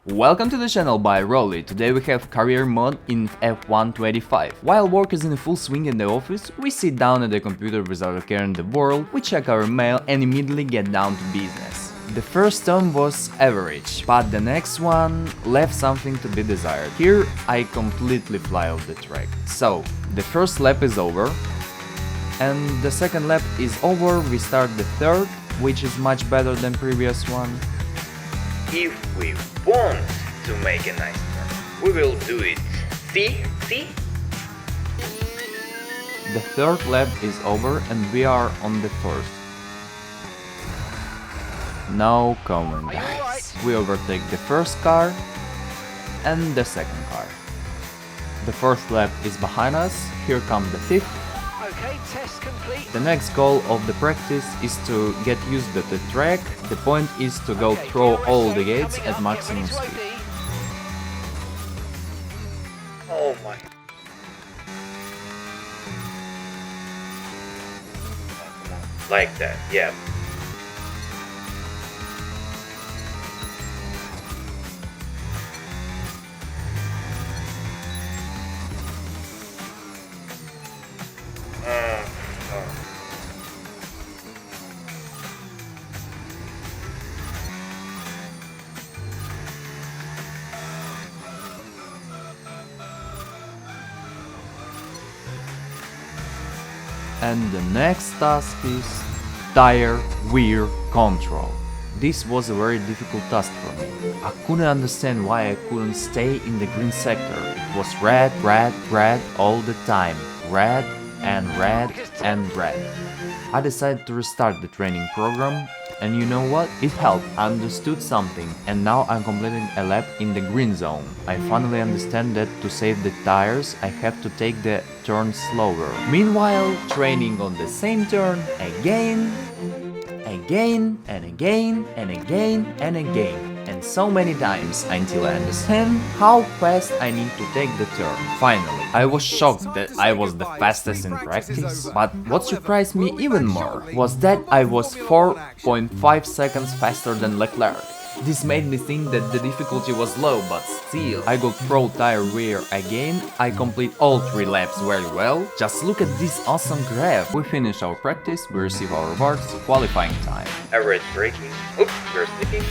Welcome to the channel by Rolly. Today we have career mode in F1 25. While work is in full swing in the office, we sit down at the computer without a care in the world, we check our mail and immediately get down to business. The first term was average, but the next one left something to be desired. Here I completely fly off the track. So, the first lap is over, and the second lap is over, we start the third, which is much better than previous one. If we want to make a nice turn, we will do it. See? See? The third lap is over and we are on the first. No comment, guys. We overtake the first car and the second car. The fourth lap is behind us, here comes the fifth. Okay, test complete. The next goal of the practice is to get used to the track. The point is to go through all the gates at maximum speed. Oh my. Like that, yeah. And the next task is tire wear control. This was a very difficult task for me. I couldn't understand why I couldn't stay in the green sector. It was red, red, red all the time. Red and red and red. I decided to restart the training program, and you know what? It helped. I understood something, and now I'm completing a lap in the green zone. I finally understand that to save the tires, I have to take the turn slower. Meanwhile, training on the same turn again, again, and again, and again, and again. And so many times until I understand how fast I need to take the turn. Finally, I was shocked that I was the fastest in practice, but what surprised me even more was that I was 4.5 seconds faster than Leclerc. This made me think that the difficulty was low, but still, I got pro tire wear again, I complete all 3 laps very well. Just look at this awesome graph. We finish our practice, we receive our rewards, qualifying time. Average braking. Oops, we're sticking.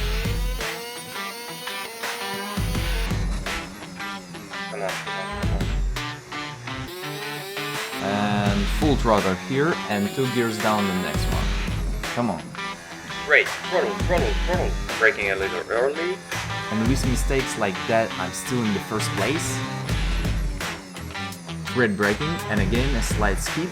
Come on, come on, come on. And full throttle here and 2 gears down the next one. Come on. Great, throttle, throttle, throttle. Braking a little early. And with mistakes like that, I'm still in the first place. Great braking and again a slight skip.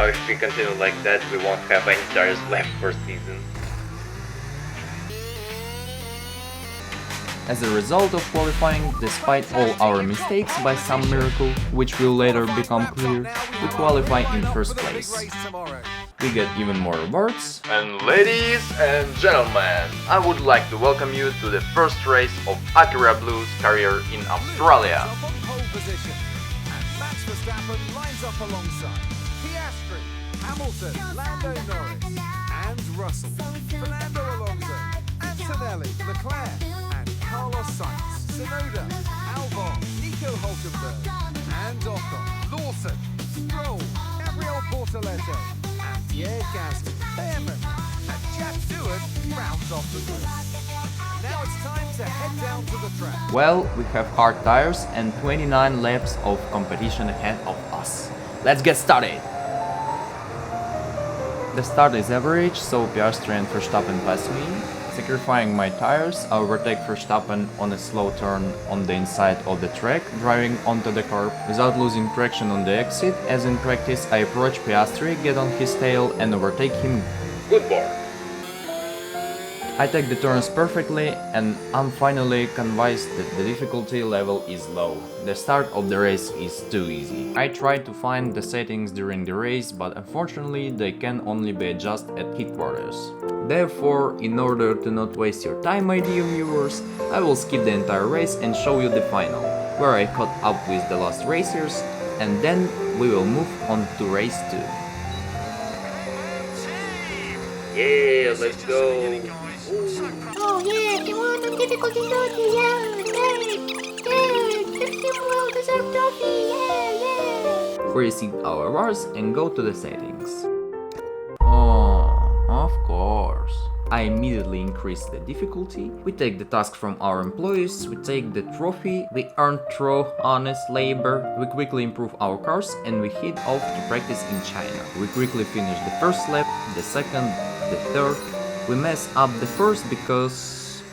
If we continue like that, we won't have any tires left for season. As a result of qualifying, despite all our mistakes, by some miracle, which will later become clear, we qualify in first place. We get even more rewards. And ladies and gentlemen, I would like to welcome you to the first race of Acura Blue's career in Australia. Up on pole position, and Max Verstappen lines up alongside Piastri, Hamilton, Lando Norris, and Russell, Fernando Alonso, Antonelli, Leclerc, and Carlos Sainz, Tsunoda, Albon, Nico Hulkenberg, and Ocon, Lawson, Stroll, Gabriel Portoletto, and Pierre Gasly, Behrman, and Jack Stewart rounds off the group. Now it's time to head down to the track. Well, we have hard tires and 29 laps of competition ahead of us. Let's get started! The start is average, so Piastri and Verstappen pass me. Sacrificing my tires, I overtake Verstappen on a slow turn on the inside of the track, driving onto the curb without losing traction on the exit. As in practice, I approach Piastri, get on his tail and overtake him. Good board. I take the turns perfectly and I'm finally convinced that the difficulty level is low. The start of the race is too easy. I tried to find the settings during the race, but unfortunately they can only be adjusted at headquarters. Therefore, in order to not waste your time, my dear viewers, I will skip the entire race and show you the final, where I caught up with the last racers, and then we will move on to race 2. Yeah, let's go. Oh yeah, come on, the difficulty trophy, yeah, give him well deserved trophy, yeah. Reset our bars and go to the settings. Oh, of course. I immediately increase the difficulty. We take the task from our employees, we take the trophy, we earn through honest labor, we quickly improve our cars and we head off to practice in China. We quickly finish the first lap, the second, the third. We mess up the first because...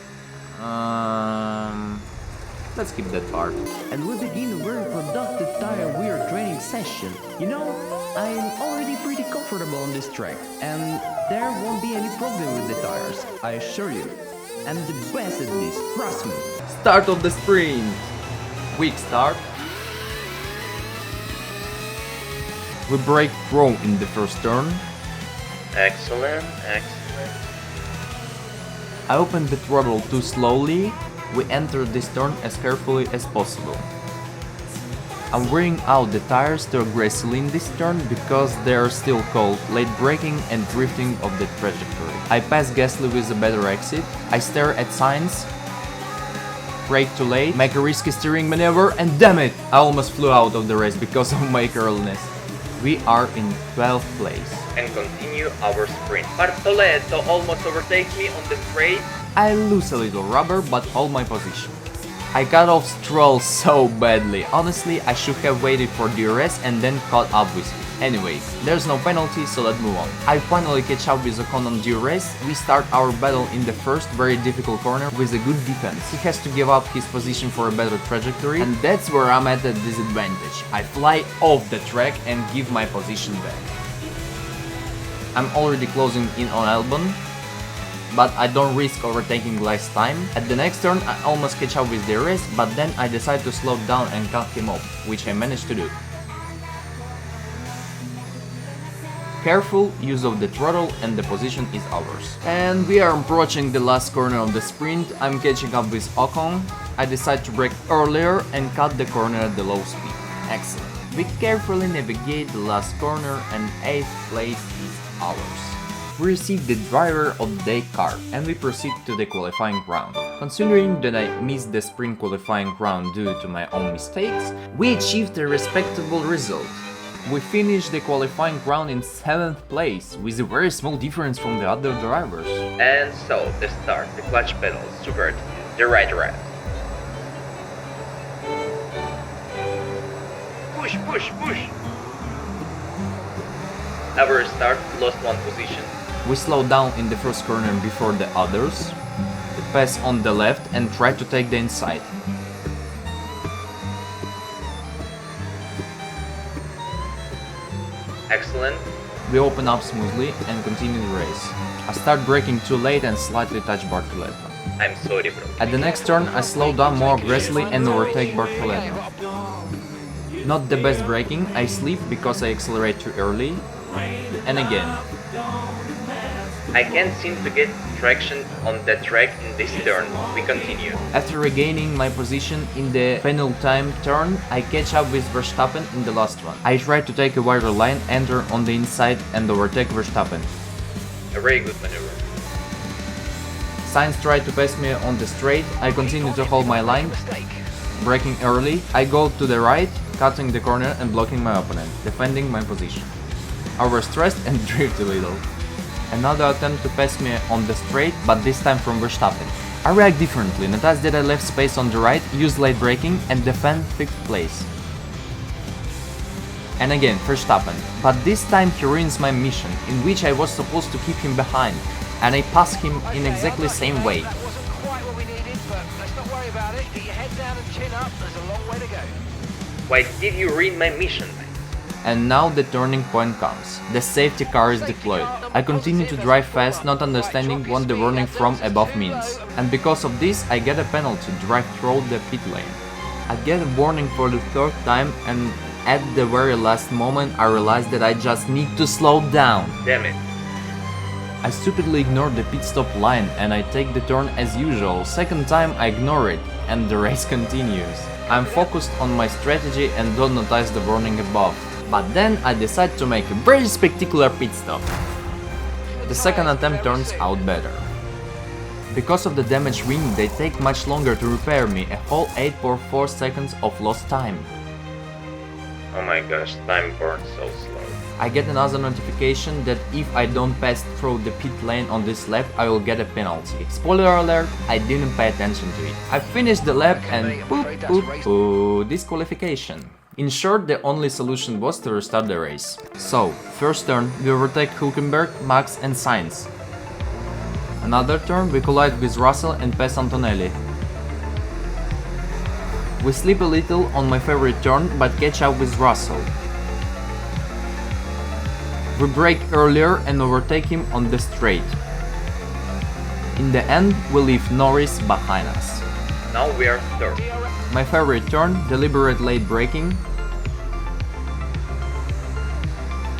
let's skip that part. And we begin a very productive tire wear training session. You know, I'm already pretty comfortable on this track, and there won't be any problem with the tires, I assure you. I'm the best at this, trust me. Start of the sprint! Quick start. We brake through in the first turn. Excellent. I open the throttle too slowly. We enter this turn as carefully as possible. I'm wearing out the tires too aggressively in this turn because they are still cold, late braking and drifting of the trajectory. I pass Gasly with a better exit. I stare at signs, brake too late, make a risky steering maneuver, and damn it! I almost flew out of the race because of my carelessness. We are in 12th place. And continue our sprint. Bartoletto almost overtakes me on the straight. I lose a little rubber but hold my position. I cut off Stroll so badly. Honestly, I should have waited for DRS and then caught up with him. Anyway, there's no penalty, so let's move on. I finally catch up with Ocon on DRS. We start our battle in the first very difficult corner with a good defense. He has to give up his position for a better trajectory, and that's where I'm at a disadvantage. I fly off the track and give my position back. I'm already closing in on Albon, but I don't risk overtaking last time. At the next turn I almost catch up with DRS, but then I decide to slow down and cut him off, which I managed to do. Careful use of the throttle and the position is ours. And we are approaching the last corner of the sprint. I'm catching up with Ocon. I decide to brake earlier and cut the corner at the low speed. Excellent. We carefully navigate the last corner and 8th place is ours. We receive the driver of the day card and we proceed to the qualifying round. Considering that I missed the sprint qualifying round due to my own mistakes, we achieved a respectable result. We finished the qualifying round in 7th place, with a very small difference from the other drivers. And so, the start, the clutch pedals, super, the right rev. Push, push, push! Our start, lost one position. We slowed down in the first corner before the others, pass on the left and try to take the inside. Excellent. We open up smoothly and continue the race. I start braking too late and slightly touch Bartoletto. I'm sorry, bro. At the next turn I slow down more aggressively and overtake Bartoletto. Not the best braking, I slip because I accelerate too early. And again. I can't seem to get traction on the track in this turn. We continue. After regaining my position in the penultimate turn, I catch up with Verstappen in the last one. I try to take a wider line, enter on the inside and overtake Verstappen. A very good maneuver. Sainz tried to pass me on the straight, I continue to hold my line, braking early. I go to the right, cutting the corner and blocking my opponent, defending my position. I was stressed and drift a little. Another attempt to pass me on the straight, but this time from Verstappen. I react differently, notice that I left space on the right, use late braking and defend 5th place. And again, Verstappen, but this time he ruins my mission, in which I was supposed to keep him behind, and I pass him in exactly the same way. That wasn't quite what we needed, but let's not worry about it. Get your head down and chin up, there's a long way to go. Why did you ruin my mission, man? And now the turning point comes. The safety car is deployed. I continue to drive fast, not understanding what the warning from above means. And because of this, I get a penalty to drive through the pit lane. I get a warning for the 3rd time and at the very last moment I realize that I just need to slow down. Damn it. I stupidly ignore the pit stop line and I take the turn as usual. 2nd time I ignore it and the race continues. I'm focused on my strategy and don't notice the warning above. But then I decide to make a very spectacular pit stop. The second attempt turns out better. Because of the damaged wing, they take much longer to repair me, a whole 8.4 seconds of lost time. Oh my gosh, time burns so slow. I get another notification that if I don't pass through the pit lane on this lap, I will get a penalty. Spoiler alert, I didn't pay attention to it. I finished the lap and poop, disqualification. In short, the only solution was to restart the race. So, first turn, we overtake Hülkenberg, Max and Sainz. Another turn, we collide with Russell and pass Antonelli. We slip a little on my favorite turn, but catch up with Russell. We brake earlier and overtake him on the straight. In the end, we leave Norris behind us. Now we are third. My favorite turn, deliberate late braking.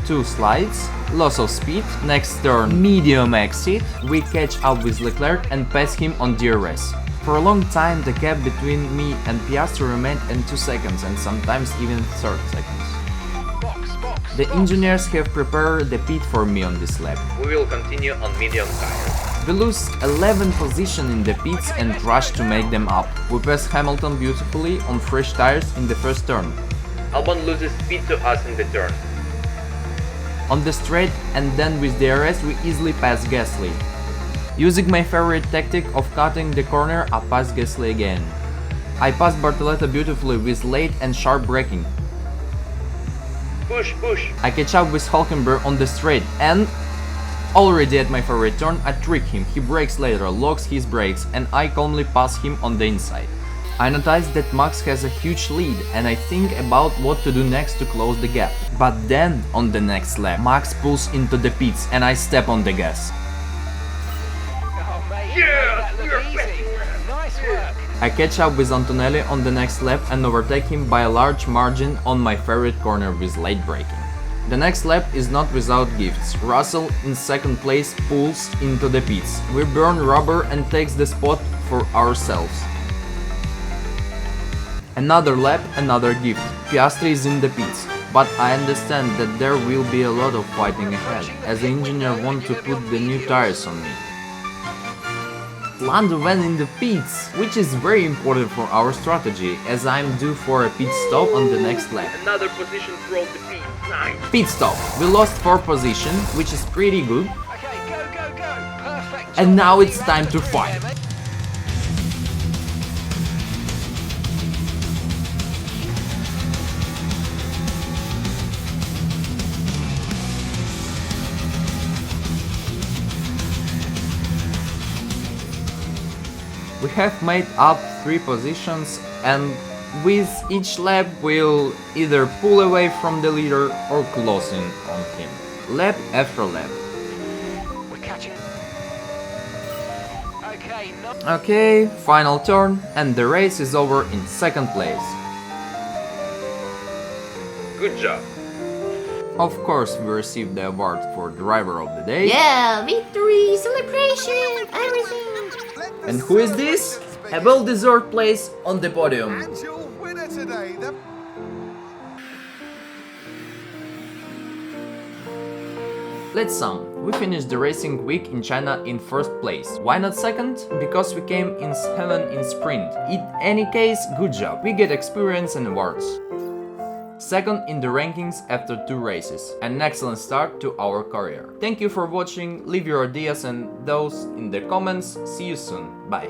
2 slides, loss of speed, next turn, medium exit. We catch up with Leclerc and pass him on DRS. For a long time, the gap between me and Piastri remained in 2 seconds and sometimes even 30 seconds. The engineers have prepared the pit for me on this lap. We will continue on medium tires. We lose 11 position in the pits and rush to make them up. We pass Hamilton beautifully on fresh tires in the first turn. Albon loses speed to us in the turn. On the straight and then with DRS we easily pass Gasly. Using my favorite tactic of cutting the corner, I pass Gasly again. I pass Bartoletta beautifully with late and sharp braking. Push, push! I catch up with Hülkenberg on the straight and already at my favorite turn I trick him, he brakes later, locks his brakes and I calmly pass him on the inside. I notice that Max has a huge lead and I think about what to do next to close the gap. But then on the next lap Max pulls into the pits and I step on the gas. Yeah, we're easy. Nice work. I catch up with Antonelli on the next lap and overtake him by a large margin on my favorite corner with late braking. The next lap is not without gifts. Russell in second place pulls into the pits. We burn rubber and takes the spot for ourselves. Another lap, another gift. Piastri is in the pits, but I understand that there will be a lot of fighting ahead, as the engineer wants to put the new tires on me. Lando went in the pits, which is very important for our strategy, as I'm due for a pit stop on the next lap. Another position throughout the pit. Nice. Pit stop. We lost 4 position, which is pretty good. Okay, go, go, go. Perfect. And now it's time to fight. We have made up 3 positions and with each lap we'll either pull away from the leader or close in on him, lap after lap. We're catching. Okay, no. Okay, final turn and the race is over in second place. Good job. Of course we received the award for driver of the day. Yeah, victory, celebration, everything. And who is this? A well-deserved place on the podium. And your winner today, the Let's sum. We finished the racing week in China in first place. Why not second? Because we came in 7th in sprint. In any case, good job. We get experience and awards. Second in the rankings after 2 races. An excellent start to our career. Thank you for watching. Leave your ideas and those in the comments. See you soon. Bye.